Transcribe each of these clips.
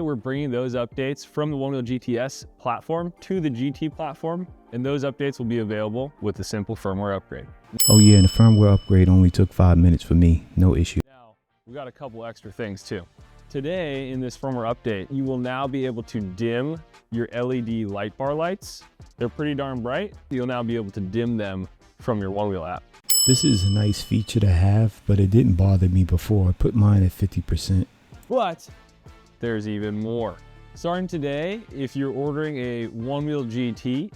We're bringing those updates from the Onewheel GTS platform to the GT platform, and those updates will be available with a simple firmware upgrade. Oh yeah, and the firmware upgrade only took 5 minutes for me, no issue. Now, we got a couple extra things too. Today in this firmware update, you will now be able to dim your LED light bar lights. They're pretty darn bright. You'll now be able to dim them from your Onewheel app. This is a nice feature to have, but it didn't bother me before. I put mine at 50%. But there's even more. Starting today, if you're ordering a Onewheel GT,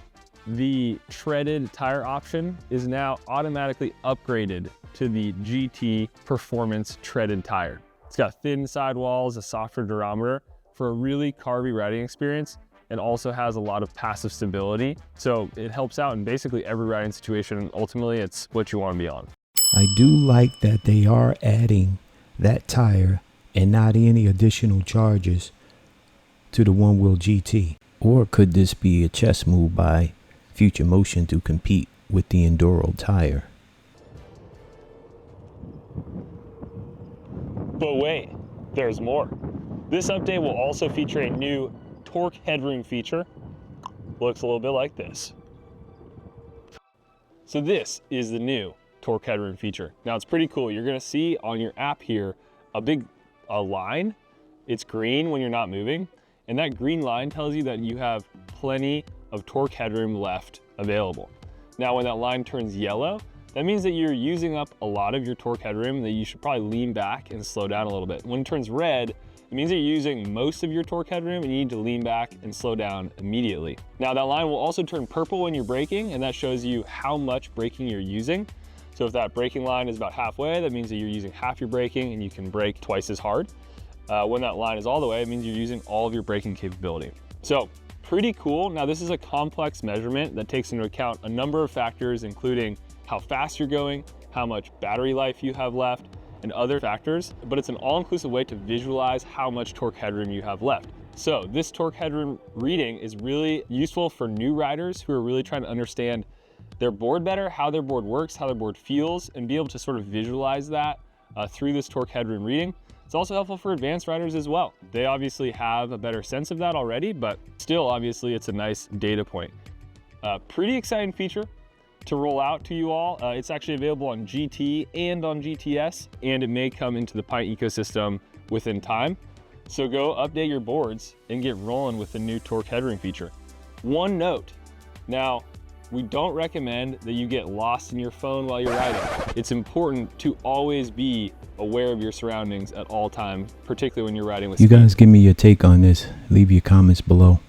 the treaded tire option is now automatically upgraded to the GT Performance treaded tire. It's got thin sidewalls, a softer durometer for a really carby riding experience, and also has a lot of passive stability. So it helps out in basically every riding situation, and ultimately it's what you want to be on. I do like that they are adding that tire and not any additional charges to the Onewheel GT. Or could this be a chess move by Future Motion to compete with the Enduro tire? But wait, there's more. This update will also feature a new torque headroom feature. Looks a little bit like this. So this is the new torque headroom feature. Now it's pretty cool. You're gonna see on your app here a line. It's green when you're not moving, and that green line tells you that you have plenty of torque headroom left available. Now when that line turns yellow, that means that you're using up a lot of your torque headroom, that you should probably lean back and slow down a little bit. When it turns red, it means that you're using most of your torque headroom and you need to lean back and slow down immediately. Now that line will also turn purple when you're braking, and that shows you how much braking you're using. So if that braking line is about halfway, that means that you're using half your braking and you can brake twice as hard. When that line is all the way, it means you're using all of your braking capability. So pretty cool. Now this is a complex measurement that takes into account a number of factors, including how fast you're going, how much battery life you have left, and other factors, but it's an all-inclusive way to visualize how much torque headroom you have left. So this torque headroom reading is really useful for new riders who are really trying to understand their board better, how their board works, how their board feels, and be able to sort of visualize that through this torque headroom reading. It's also helpful for advanced riders as well. They obviously have a better sense of that already, but still, obviously, it's a nice data point. Pretty exciting feature to roll out to you all. It's actually available on GT and on GTS, and it may come into the Pint ecosystem within time. So go update your boards and get rolling with the new torque headroom feature. One note, now, we don't recommend that you get lost in your phone while you're riding. It's important to always be aware of your surroundings at all times, particularly when you're riding with speed. You guys give me your take on this. Leave your comments below.